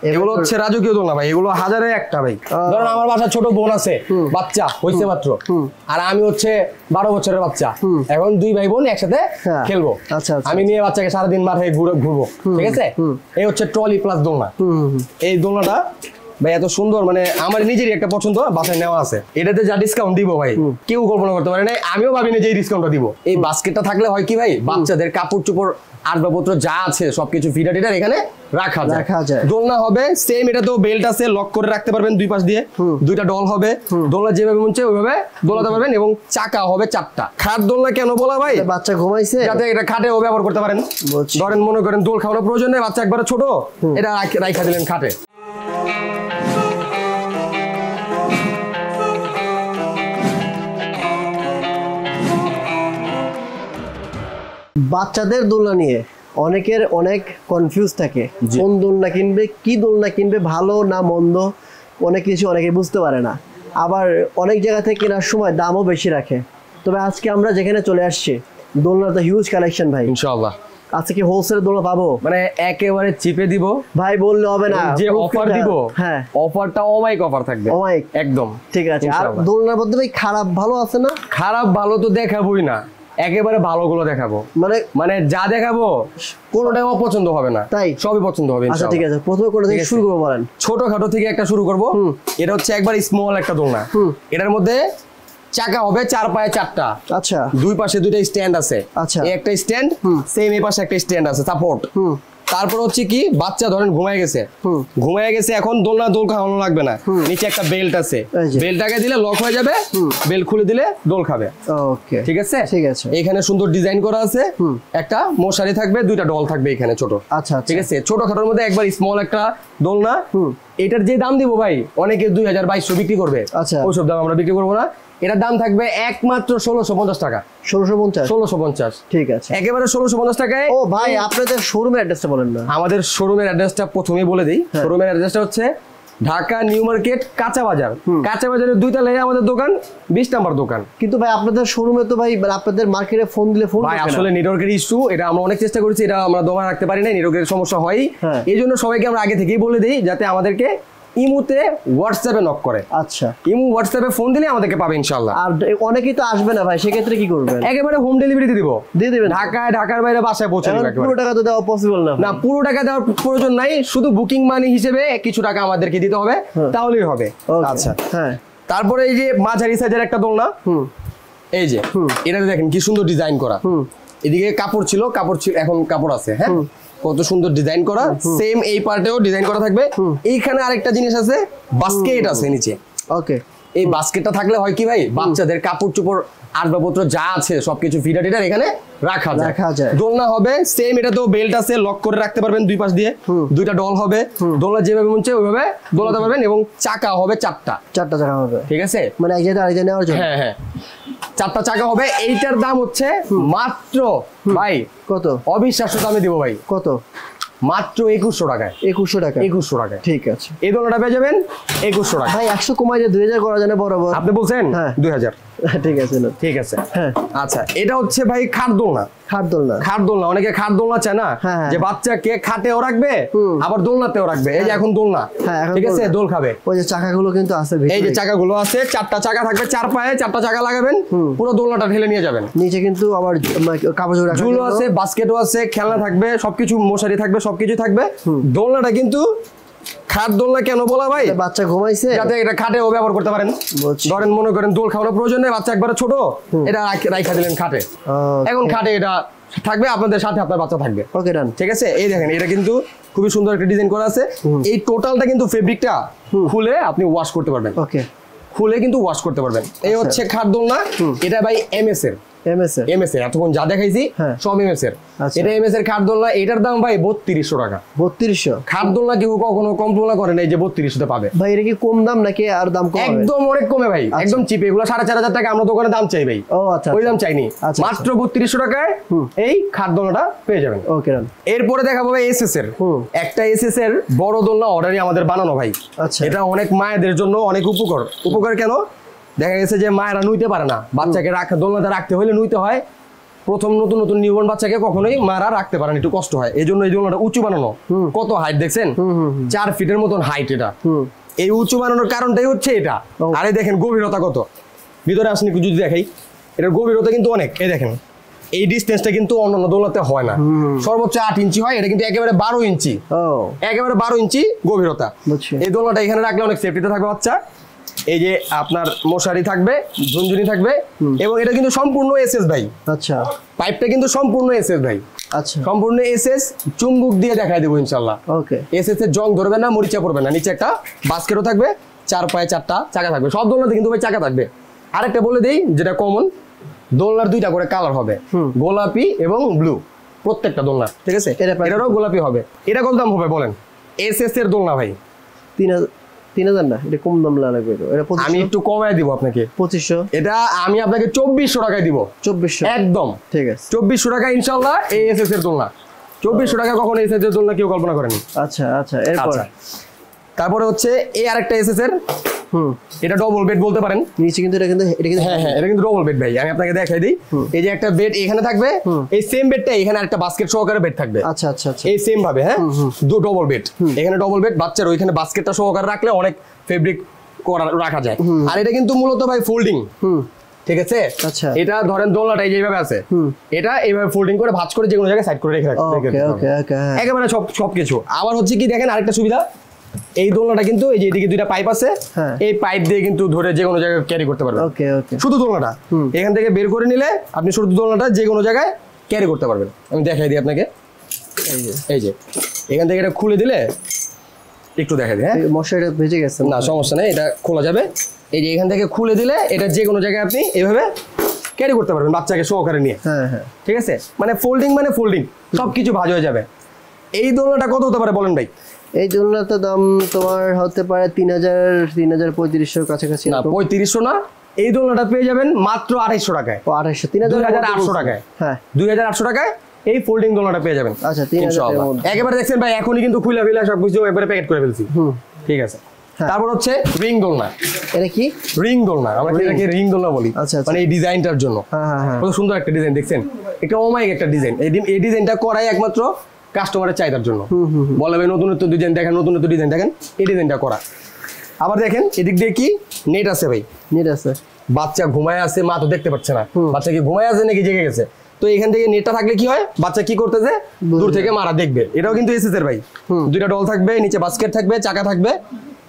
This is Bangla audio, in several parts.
এগুলো হচ্ছে রাজকীয় দোলনা ভাই, এগুলো হাজারে একটা ভাই। ধরেন আমার বাসায় ছোট বোন আছে, বাচ্চা হইছে মাত্র, আর আমি হচ্ছে 12 বছরের বাচ্চা, এখন দুই ভাই বোন একসাথে খেলবো। আমি নিয়ে বাচ্চাকে সারাদিন মাঠে ঘুরবো, ঠিক আছে? এই হচ্ছে ট্রলি প্লাস দোলনা। এই দোলনাটা ভাই এত সুন্দর, মানে আমার নিজেরই একটা পছন্দ, বাসায় নেওয়া আছে। এটাতে যা ডিসকাউন্ট দিব ভাই কেউ কল্পনা করতে পারে না, আমিও ভাবিনি যে এই ডিসকাউন্টটা দিব। এই বাস্কেটটা থাকলে হয় কি ভাই, বাচ্চাদের কাপড় চোপড় আসবাবপত্র যা আছে সবকিছু ফিটা টিটার এখানে রাখা যায়। দোলনা হবে সেম, এটা তো বেল্ট আছে, লক করে রাখতে পারবেন দুই পাশ দিয়ে, দুইটা ডল হবে, দোলনা যেভাবে মন চায় ওইভাবে দোলাতে পারবেন, এবং চাকা হবে 4টা। খাট দোলনা কেন বলা ভাই, বাচ্চা ঘুমাইছে যাতে এটা খাটেও ব্যবহার করতে পারেন। ধরেন মনে করেন দোল খাওয়ানোর প্রয়োজন নেই, বাচ্চা একবারে ছোট, এটা রাখা দিলেন খাটে। বাচ্চাদের দোলনা নিয়ে অনেকের অনেক কনফিউজ থাকে, কোন দোলনা কিনবে, কি দোলনা কিনবে, ভালো না মন্দ, অনেক কিছু অনেকে বুঝতে পারে না। আবার অনেক জায়গা থেকে কেনার সময় দামও বেশি রাখে। তবে আজকে আমরা যেখানে চলে আসছি, দোলনার তো হিউজ কালেকশন ভাই, ইনশাআল্লাহ। আজকে কি হোলসেল দোলনা পাবো? মানে একেবারে চিপে দিব ভাই, বললে হবে না, যে অফার দিব, হ্যাঁ অফারটা অমাইক অফার থাকবে, অমাইক একদম ঠিক আছে। আর দোলনার মধ্যে ভাই খারাপ ভালো আছে না? খারাপ ভালো তো দেখাবোই না, একেবারে ভালোগুলো দেখাবো, মানে যা দেখাবো কোনোটাই অপছন্দ হবে না, তাই সবই পছন্দ হবে। আচ্ছা ঠিক আছে, প্রথমে কোনটা থেকে শুরু করব বলেন? ছোটখাটো থেকে একটা শুরু করব। এটা হচ্ছে একবার স্মল একটা দোলনা, এটার মধ্যে চাকা হবে 4 পায়ে 4টা। আচ্ছা, দুই পাশে দুইটা স্ট্যান্ড আছে। আচ্ছা, এই একটা স্ট্যান্ড, সেম এই পাশে একটা স্ট্যান্ড আছে সাপোর্ট। তারপর হচ্ছে কি, বাচ্চা ধরেন ঘুমায় গেছে, এখন দোলনা দোল খাওয়ানো লাগবে না, নিচে একটা বেল্ট আছে, বেল্টটাকে দিলে লক হয়ে যাবে, বেল্ট খুলে দিলে দোল খাবে। ওকে ঠিক আছে, ঠিক আছে। এখানে সুন্দর ডিজাইন করা আছে, একটা মশারি থাকবে, দুইটা ডল থাকবে এখানে ছোট। আচ্ছা ঠিক আছে, ছোটখাটোর মধ্যে একবার স্মল একটা দোলনা। এটার যে দাম দিব ভাই, অনেকে 2000-2200 বিক্রি করবে, আচ্ছা ওইসব দাম আমরা বিক্রি করবো না। এটার দাম থাকবে একমাত্র 1650 টাকা। 1650 ঠিক আছে, একেবারে 1650 টাকায়। ও ভাই, আপনাদের শোরুমের অ্যাড্রেসটা বলেন না। আমাদের শোরুমের অ্যাড্রেসটা প্রথমেই বলে দিই। শোরুমের অ্যাড্রেসটা হচ্ছে ঢাকা নিউ মার্কেট কাঁচা বাজার। কাঁচা বাজারের 2 তলায় আমাদের দোকান, 20 নম্বর দোকান। কিন্তু ভাই আপনাদের শোরুমে তো ভাই আপনাদের মার্কেটে ফোন দিলে ফোন ভাই, আসলে নেটওয়ার্কের ইস্যু, এটা আমরা অনেক চেষ্টা করেছি, এটা আমরা দমা রাখতে পারি না, নেটওয়ার্কের সমস্যা হয়। এই জন্য সবাইকে আমরা আগে থেকেই বলে দিই, যাতে আমাদেরকে ইমুতে হোয়াটসঅ্যাপে নক করে। আচ্ছা, ইমু হোয়াটসঅ্যাপে ফোন দিলে আমাদেরকে পাবে ইনশাআল্লাহ। আর অনেকেই তো আসবে না ভাই, সেক্ষেত্রে কি করবেন? একেবারে হোম ডেলিভারি দিয়ে দিবেন, ঢাকার বাইরে বাসায় পৌঁছে দিবেন। পুরো টাকা তো দেওয়া পসিবল না। না, পুরো টাকা দেওয়ার প্রয়োজন নাই, শুধু বুকিং মানি হিসেবে কিছু টাকা আমাদেরকে দিতে হবে, তাহলেই হবে। আচ্ছা হ্যাঁ, তারপরে এই যে মাঝারি সাইজের একটা দোলনা, এই যে এটাতে দেখেন কি সুন্দর ডিজাইন করা। এদিকে কাপড় ছিল, এখন কাপড় আছে। হ্যাঁ, কত সুন্দর ডিজাইন করা, সেম এই পার্টেও ডিজাইন করা থাকবে। এইখানে আরেকটা জিনিস আছে, বাস্কেট আছে নিচে। ওকে, এই বাস্কেটটা থাকলে হয় কি ভাই, বাচ্চাদের কাপড় চোপড় আসবাবপত্র যা আছে সবকিছু ফিটা টিটার এখানে রাখা যায়। দোলনা হবে সেম, এটা তো বেল্ট আছে, লক করে রাখতে পারবেন দুই পাশ দিয়ে, দুইটা ডল হবে, দোলনা যেভাবে মন চায় ওইভাবে দোলাতে পারবেন, এবং চাকা হবে 4টা চাকা হবে, ঠিক আছে? মানে এক জায়গায় আরেক জায়গায় নেওয়ার জন্য। হ্যাঁ, 4টা চাকা হবে। এইটার দাম হচ্ছে মাত্র ভাই কত, অবিশ্বাস্য দামে দিব ভাই। কত? মাত্র 2100 টাকায়। 2100 টাকায় ঠিক আছে, এই দোলনাটা পেয়ে যাবেন 2100 টাকা। ভাই 100 কমাই যে 2000 করা যায় না বরাবর? আপনি বলছেন 2000, ঠিক আছে ঠিক আছে। হ্যাঁ আচ্ছা, এটা হচ্ছে ভাই খাট দোলনা। অনেকে খাট দোলনা চায় না, যে বাচ্চাকে খাটেও রাখবে আবার দোলনাতেও রাখবে। এই যে এখন দোলনা, ঠিক আছে, দোল খাবে। ওই যে চাকাগুলো কিন্তু আছে, এই যে চাকাগুলো আছে, 4টা চাকা থাকবে, 4 পায়ে 4টা চাকা লাগাবেন, পুরো দোলনাটা ঢেলে নিয়ে যাবেন। নিচে কিন্তু আবার কাপড় ঝুলো আছে, বাস্কেটও আছে, খেলনা থাকবে, সবকিছু মশারি থাকবে, সবকিছু থাকবে। দোলনাটা কিন্তু খাট দোলনা কেন বলা ভাই, বাচ্চা ঘুমাইছে, যাতে এটা খাটেও ব্যবহার করতে পারেন। ধরেন মনে করেন দোল খাওয়ানোর প্রয়োজন নেই, বাচ্চা একবারে ছোট, এটা রাখা দিলেন খাটে। এখন খাটে এটা থাকবে, আপনাদের সাথে আপনার বাচ্চা থাকবে। ওকে ডান, ঠিক আছে। এই দেখেন, এটা কিন্তু খুবই সুন্দর একটা ডিজাইন করা আছে। এই টোটালটা কিন্তু ফেব্রিকটা খুলে আপনি ওয়াশ করতে পারবেন। ওকে, খুলে কিন্তু ওয়াশ করতে পারবেন। এই হচ্ছে খাট দোলনা, এটা ভাই এমএস এর এতক্ষণ যা দেখাইছি সব এমএস এর। এটা এমএস এর খাট দোলনা, এটার দাম ভাই 3200 টাকা। 3200 খাট দোলনা কেউ কখনো কম তুলনা করে না, এই যে 3200 পাবে ভাই। এটা কি কম দাম নাকি আর দাম কম? একদম অনেক কমে ভাই, একদম চিপ। এগুলো 4500 টাকা আমরা দোকানে দাম চাই ভাই। ও আচ্ছা, ওই দাম চাইনি, মাত্র 3200 টাকায় এই খাট দোলনাটা পেয়ে যাবেন। ওকে, এরপরে দেখাবো ভাই এসএস এর একটা এসএস এর বড় দোলনা, অর্ডারই আমাদের বানানো ভাই। আচ্ছা, এটা অনেক মায়েদের জন্য অনেক উপকার কেন, দেখা গেছে যে মায়েরা নুইতে পারে না, বাচ্চাকে দোলনাতে রাখতে হলে নুইতে হয়, প্রথম নতুন নতুন নিউবর্ন বাচ্চাকে কখনোই মারা রাখতে পারেন, একটু কষ্ট হয়, এই জন্য উঁচু বানানো। কত হাইট দেখছেন, 4 ফিটের মতন হাইট এটা। এই উঁচু বানানোর কারণটাই হচ্ছে এটা। আরে দেখেন গভীরতা কত, ভিতরে আসেন একটু যদি দেখাই, এটার গভীরতা কিন্তু অনেক। এই দেখেন এই ডিসটেন্সটা কিন্তু অন্যান্য দোলনাতে হয় না, সর্বোচ্চ 8 ইঞ্চি হয়, এটা কিন্তু একেবারে 12 ইঞ্চি, একেবারে 12 ইঞ্চি গভীরতা। এই দোলনাটা এখানে রাখলে অনেক সেফটিতে থাকবে বাচ্চা। এই যে আপনার মশারি থাকবে, ঝুনঝুনি থাকবে, এবং এটা কিন্তু সম্পূর্ণ এসএস ভাই। আচ্ছা, পাইপটা কিন্তু সম্পূর্ণ এসএস ভাই। আচ্ছা, সম্পূর্ণ এসএস, চুম্বক দিয়ে দেখাই দেবো ইনশাআল্লাহ। ওকে, এসএস এর জং ধরবে না, মরিচা পড়বে না। নিচে একটা বাস্কেটও থাকবে, 4 পায়ে 4টা চাকা থাকবে, সব দোলনাতে কিন্তু ভাই চাকা থাকবে। আরেকটা বলে দেই যেটা কমন, দোলনার 2টা করে কালার হবে, গোলাপি এবং ব্লু প্রত্যেকটা দোলনা, ঠিক আছে? এটারও গোলাপি হবে। এটা কত দাম হবে বলেন? এসএস এর দোলনা ভাই 3000 না, এটা কম দাম লাগবে। এটা আমি একটু কমায় দিব আপনাকে, 2500। এটা আমি আপনাকে 2400 টাকায় দিব। 2400 একদম ঠিক আছে, 2400 টাকা ইনশাআল্লাহ। এই এসএস এর দোলনা 2400 টাকা কখনো এসএস এর দোলনা কেউ কল্পনা করেনি। আচ্ছা আচ্ছা, এরপর তারপরে হচ্ছে এই আরেকটা এসএস এর, এটা ডবল বেড বলতে পারেন। নিচে কিন্তু এটা কিন্তু হ্যাঁ হ্যাঁ, এটা কিন্তু ডবল বেড ভাই, আমি আপনাকে দেখাই দিই। এই যে একটা বেড এখানে থাকবে, এই সেম বেডটা এখানে আরেকটা বাস্কেট সহকারে বেড থাকবে। আচ্ছা আচ্ছা আচ্ছা, এই সেম ভাবে, হ্যাঁ, ডবল বেড, এখানে ডবল বেড, বাচ্চার ওইখানে বাস্কেটটা সহকারে রাখলে অনেক ফেব্রিক রাখা যায়। আর এটা কিন্তু মূলত ভাই ফোল্ডিং, ঠিক আছে? আচ্ছা, এটা ধরেন দোলনাটা এইভাবে আছে, এটা এইভাবে ফোল্ডিং করে ভাঁজ করে যে কোনো জায়গায় সাইড করে রেখে রাখতে একেবারে সবকিছু। আবার হচ্ছে কি দেখেন আরেকটা সুবিধা, এই দোলনাটা কিন্তু এই যে এদিকে 2টা পাইপ আছে, এই পাইপ দিয়ে কিন্তু ধরে যে কোনো জায়গায় ক্যারি করতে পারবেন। ওকে ওকে, শুধু দোলনাটা এখান থেকে বের করে নিলে আপনি শুধু দোলনাটা যে কোনো জায়গায় ক্যারি করতে পারবেন। আমি দেখাই দিই আপনাকে, এই যে এখান থেকে এটা খুলে দিলে একটু দেখাই দিই। হ্যাঁ, মশারিটা ভেজে গেছে, না সমস্যা নেই, এটা খোলা যাবে। এই যে এখান থেকে খুলে দিলে এটা যে কোনো জায়গায় আপনি এইভাবে ক্যারি করতে পারবেন বাচ্চাকে সহকারে নিয়ে। হ্যাঁ হ্যাঁ, ঠিক আছে, মানে ফোল্ডিং সবকিছু ভাঁজ হয়ে যাবে। এই দোলনাটা কত হতে পারে বলেন ভাই? এই দোলনাটা দাম তোমার হতে পারে 3500 কাছাকাছি। না 3500 না, এই দোলনাটা পেয়ে যাবেন মাত্র 2800 টাকায়। 2800 টাকায়, হ্যাঁ 2800 টাকায় এই ফোল্ডিং দোলনাটা পেয়ে যাবেন। আচ্ছা, 3000 একেবারে দেখছেন ভাই, এখনই কিন্তু খুলে সবকিছু একবারে প্যাকেট করে ফেলছি। ঠিক আছে, তারপর হচ্ছে রিং দোলনা। এটা কি রিং দোলনা? আমরা এটাকে রিং দোলনা বলি, মানে এই ডিজাইনটার জন্য। কত সুন্দর একটা ডিজাইন দেখছেন, এটা অমায়িক একটা ডিজাইন। এই ডিজাইনটা করাই একমাত্র কাস্টমারের চাহিদার জন্য। বলে ভাই নতুনত্ব ডিজাইন দেখেন, নতুনত্ব ডিজাইন দেখেন, এই ডিজাইনটা করা। আবার দেখেন এদিক দিয়ে কি নেট আছে ভাই, নেট আছে। বাচ্চা ঘুমায় আছে, মা তো দেখতে পাচ্ছে না বাচ্চা কি ঘুমায় আছে নাকি জেগে গেছে। তো এখান থেকে নেটটা থাকলে কি হয়, বাচ্চা কি করতেছে দূর থেকে মারা দেখবে। এটাও কিন্তু এসএস এর ভাই, 2টা ডল থাকবে, নিচে বাস্কেট থাকবে, চাকা থাকবে,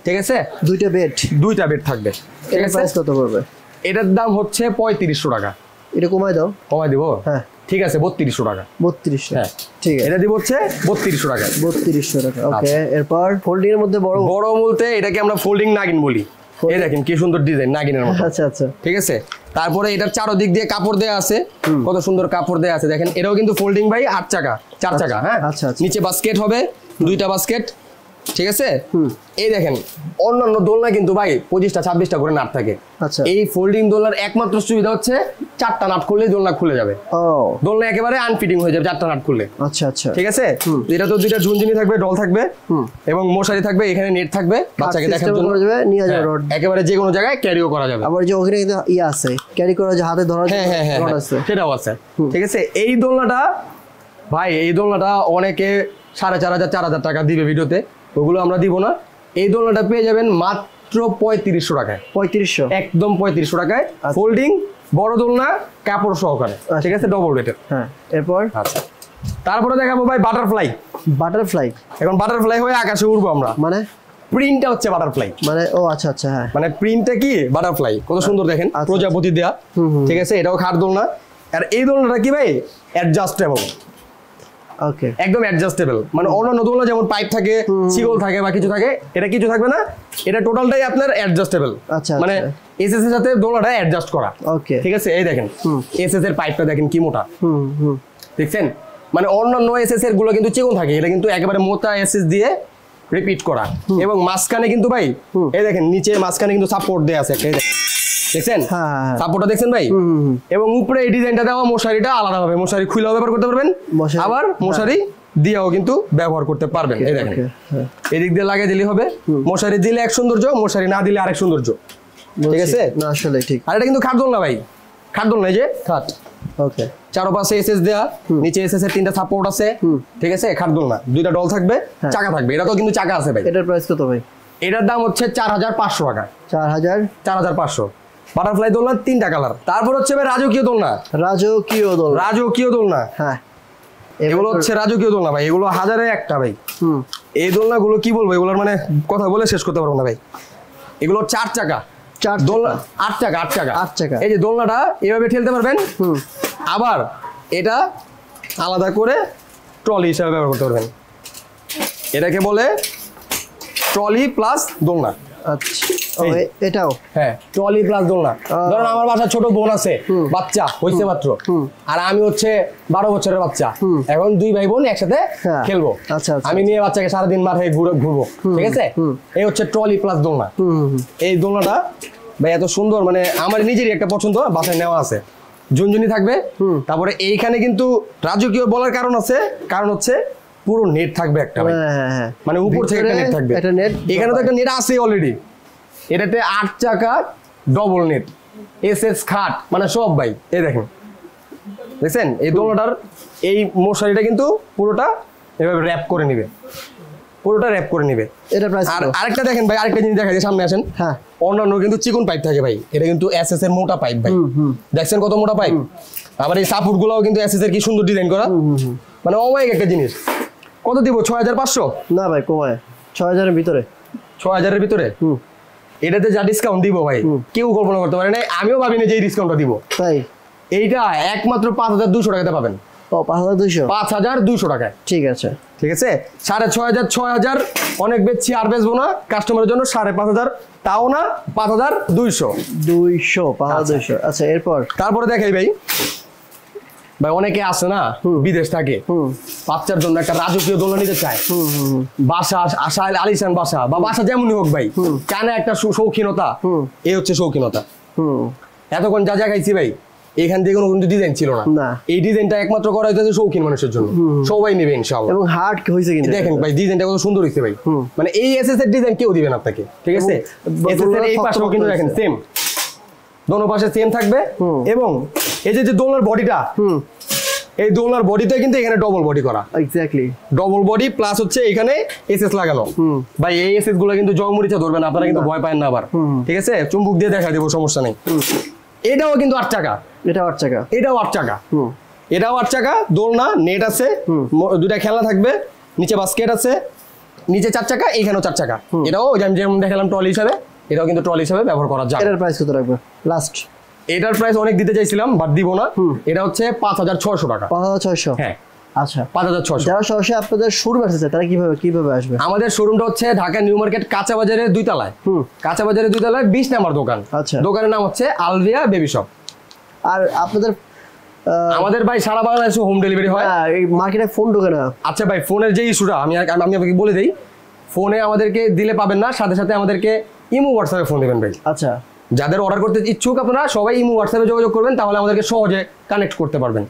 ঠিক আছে? 2টা বেড থাকবে। ঠিক আছে, কত পড়বে? এটার দাম হচ্ছে 3500 টাকা। এটা কমাই দাও। কমাই দিব? হ্যাঁ ঠিক আছে, 3200 টাকা। 3200, হ্যাঁ ঠিক আছে, এটা দিব হচ্ছে 3200 টাকা। 3200 টাকা, ওকে। এরপর ফোল্ডিং এর মধ্যে বড় বলতে এটাকে আমরা ফোল্ডিং নাগিন বলি। এই দেখেন কি সুন্দর ডিজাইন নাগিনের মতো। আচ্ছা আচ্ছা, ঠিক আছে। তারপরে এটার চারদিক দিয়ে কাপড় দেয়া আছে, কত সুন্দর কাপড় দেয়া আছে দেখেন। এটাও কিন্তু ফোল্ডিং ভাই, 8 চাকা 4 চাকা। হ্যাঁ, আচ্ছা, নিচে বাস্কেট হবে, 2টা বাস্কেট, ঠিক আছে? এই দেখেন অন্যান্য দোলনা কিন্তু ভাই 25টা 26টা করে নাট থাকে। আচ্ছা, এই ফোল্ডিং দোলনার একমাত্র সুবিধা হচ্ছে 4টা নাট খুললেই দোলনা খুলে যাবে। দোলনা একেবারে আনফিটিং হয়ে যাবে 4টা নাট খুললে। আচ্ছা আচ্ছা, ঠিক আছে। এটা তো 2টা ঝুনঝুনি থাকবে, ডল থাকবে, এবং মশারি থাকবে, এখানে নেট থাকবে বাচ্চাকে দেখার জন্য। নিয়ে যাবে রড, একেবারে যে কোনো জায়গায় ক্যারিও করা যাবে। আবার যে ওখানে কিন্তু আছে ক্যারি করা, যে হাতে ধরা রড আছে, সেটাও আছে। ঠিক আছে, এই দোলনাটা ভাই, এই দোলনাটা অনেকে 4500 4000 টাকা দিবে ভিডিওতে, ওগুলো আমরা দিব না। এই দোলনাটা পেয়ে যাবেন মাত্র 3500 টাকায়। 3500, একদম 3500 টাকায়, ফোল্ডিং বড় দোলনা, কাপড় সহকারে, ঠিক আছে, ডবল বেডের। হ্যাঁ, এরপর আচ্ছা, তারপরে দেখাবো ভাই বাটারফ্লাই। এখন বাটারফ্লাই হয়ে আকাশে উড়বো আমরা, মানে প্রিন্টটা হচ্ছে বাটারফ্লাই, মানে ও আচ্ছা আচ্ছা, হ্যাঁ, মানে প্রিন্টটা কি বাটারফ্লাই, কত সুন্দর দেখেন, প্রজাপতি দেয়া, ঠিক আছে? এটাও খাট দোলনা। আর এই দোলনাটা কি ভাই, অ্যাডজাস্টেবল, ওকে, একদম অ্যাডজাস্টেবল। মানে অন্যান্য দোলনা যেমন পাইপ থাকে, শিকল থাকে বা কিছু থাকে, এটা কিছু থাকবে না, এটা টোটালটাই আপনার অ্যাডজাস্টেবল। আচ্ছা, মানে এসএস এর সাথে দোলনাটা অ্যাডজাস্ট করা, ওকে, ঠিক আছে? এই দেখেন এসএস এর পাইপটা দেখেন কি মোটা, দেখছেন? মানে অন্যান্য এসএস এর গুলো কিন্তু চিকন থাকে, এটা কিন্তু একেবারে মোটা এসএস দিয়ে রিপিট করা। এবং মাঝখানে কিন্তু ভাই এই দেখেন নিচে মাঝখানে কিন্তু সাপোর্ট দেয়া আছে একটা, এই দেখেন, দেখছেন সাপোর্টটা দেখছেন ভাই? এবং উপরে এই ডিজাইনটা দেওয়া, মশারিটা আলাদা ভাবে, মশারি খুলেও ব্যবহার করতে পারবেন, আবার মশারি দিয়েও কিন্তু ব্যবহার করতে পারবেন। এই দেখেন এদিক দিয়ে লাগিয়ে দিলে হবে, মশারি দিলে এক সৌন্দর্য, মশারি না দিলে আরেক সৌন্দর্য, ঠিক আছে? না আসলে ঠিক। আর এটা কিন্তু খাট দোলনা ভাই, খাট দোলনা, এই যে খাট, ওকে চারপাশে এসএস দেয়া, নিচে এসএস এর 3টা সাপোর্ট আছে, ঠিক আছে, খাট দোলনা, 2টা ডল থাকবে, চাকা থাকবে, এটা তো কিন্তু চাকা আছে ভাই। এটার প্রাইস কত ভাই? এটার দাম হচ্ছে 4500 টাকা। 4500। বাটারফ্লাই দোলনা 3টা কালার। তারপর হচ্ছে ভাই রাজকীয় দোলনা। রাজকীয় দোলনা, হ্যাঁ এগুলো হচ্ছে রাজকীয় দোলনা ভাই, এগুলো হাজারে একটা ভাই। এই দোলনাগুলো কি বলবো, এগুলোর মানে কথা বলে শেষ করতে পারবো না ভাই। এগুলো 4 চাকা, 4 দোলনা 8 চাকা। এই যে দোলনাটা এভাবে ঠেলতে পারবেন, আবার এটা আলাদা করে ট্রলি হিসাবে ব্যবহার করতে পারবেন। এটাকে বলে ট্রলি প্লাস দোলনা। আচ্ছা, এটাও হ্যাঁ, ট্রলি প্লাস দোলনা। ধরেন আমার বাসায় ছোট বোন আছে, বাচ্চা হইছে মাত্র, আর আমি হচ্ছে 12 বছরের বাচ্চা, এখন 2 ভাই বোন একসাথে খেলবো, আমি নিয়ে বাচ্চাকে সারাদিন মাঠে ঘুরবো, ঠিক আছে। এই হচ্ছে ট্রলি প্লাস দোলনা। এই দোলনাটা ভাই এত সুন্দর, মানে আমার নিজেরই একটা পছন্দ, বাসায় নেওয়া আছে, ঝুনঝুনি থাকবে। তারপরে এইখানে কিন্তু রাজকীয় বলার কারণ হচ্ছে পুরো নেট থাকবে একটা ভাই, মানে উপর থেকে একটা নেট থাকবে। এখানে তো একটা নেট আছে অলরেডি। এটাতে 8 চাকা ডবল নেট, এসএস খাট, মানে সব ভাই। এই দেখেন, দেখছেন এই দোলনাটার এই মশারিটা কিন্তু পুরোটা এভাবে র‍্যাপ করে নিবে, পুরোটা র‍্যাপ করে নিবে। এটা প্রাইস। আর আরেকটা দেখেন ভাই, আরেকটা জিনিস দেখা যায়, সামনে আসেন। হ্যাঁ, অন্যান্য কিন্তু চিকন পাইপ থাকে ভাই, এটা কিন্তু এসএস এর মোটা পাইপ ভাই। দেখছেন কত মোটা পাইপ। আবার এই সাপোর্ট গুলাও কিন্তু এসএস এর কি সুন্দর ডিজাইন করা, মানে অমায়িক একটা জিনিস। কত দিব? 6500? না ভাই, কমায় 6000 এর ভিতরে। 6000 এর ভিতরে? এটাতে যা ডিসকাউন্ট দিব ভাই, কেউ কল্পনা করতে পারে না, আমিও ভাবিনি যে এই ডিসকাউন্টটা দিব। তাই এইটা একমাত্র 5200 টাকাতে পাবেন। ও 5200? 5200 টাকায়। ঠিক আছে, ঠিক আছে। 6500, 6000 অনেক বেচছি, আর বেচবো না কাস্টমারের জন্য। 5500, তাও না, 5200। 5200। আচ্ছা, এরপর তারপরে দেখাই ভাই, অনেকে আছে না বিদেশ থাকে, বাচ্চার জন্য একটা রাজকীয় দোলনা নিতে চায়, বাসা আশায় আলিশান বাসা, বা বাসা যেমনই হোক ভাই, কানে একটা শৌখিনতা। এই হচ্ছে শৌখিনতা। এতক্ষণ যা খাইছি ভাই, এখান থেকে কোনো কিন্তু ডিজাইন ছিল না। এই ডিজাইনটা একমাত্র করা হয়েছে শৌখিন মানুষের জন্য, সবাই নেবে ইনশাআল্লাহ। এবং হার্ড হইছে কিন্তু দেখেন ভাই, ডিজাইনটা কত সুন্দর হইছে ভাই, মানে এই এসএস এর ডিজাইন কেউ দিবেন আপনাকে, ঠিক আছে। এসএস এর এই পাশেও কিন্তু দেখেন সেম, দোনো পাশে সেম থাকবে। এবং এই যে দোলনার বডিটা, এই দোলনার বডিতে কিন্তু এখানে ডবল বডি করা, এক্স্যাক্টলি ডবল বডি, প্লাস হচ্ছে এখানে এসএস লাগানো। ভাই এই এসএস গুলো কিন্তু জং মরিচা ধরবে না, আপনারা কিন্তু ভয় পায় না আবার, ঠিক আছে। চুম্বক দিয়ে দেখা দেবো, সমস্যা নেই। এটাও কিন্তু 8 চাকা, এটাও 8 চাকা, এটাও 8 চাকা, এটাও 8 চাকা দোলনা, নেট আছে, 2টা খেলনা থাকবে, নিচে বাস্কেট আছে, নিচে 4 চাকা, এইখানেও 4 চাকা। এটাও আমি যেমন দেখালাম ট্রলি হিসাবে, এটাও কিন্তু ট্রলি হিসাবে ব্যবহার করা যায়। এটার প্রাইস কত রাখবে লাস্ট? এটার প্রাইস অনেক দিতে চাইছিলাম, বাট দিব না। এটা হচ্ছে 5600 টাকা। 5600? হ্যাঁ। আচ্ছা, 5600। যারা সরাসরি আপনাদের শোরুম আসছে তারা কিভাবে আসবে? আমাদের শোরুমটা হচ্ছে ঢাকা নিউ মার্কেট কাঁচা বাজারের 2 তলায়। কাঁচা বাজারের 2 তলায় 20 নাম্বার দোকান। আচ্ছা, দোকানের নাম হচ্ছে আলভিয়া বেবি শপ। আর আমাদের ভাই সারা বাংলাদেশে হোম ডেলিভারি হয়। এই মার্কেটে ফোন ঢোকে না। আচ্ছা ভাই, ফোনের যে ইস্যুটা আমি আপনাকে বলে দেই, ফোনে আমাদেরকে দিলে পাবেন না, সাথে সাথে আমাদেরকে ইমো হোয়াটসঅ্যাপে ফোন দেবেন ভাই। আচ্ছা, যাদের অর্ডার করতে ইচ্ছুক আপনারা সবাই ইমো হোয়াটসঅ্যাপে যোগাযোগ করবেন, তাহলে আমাদেরকে সহজে কানেক্ট করতে পারবেন।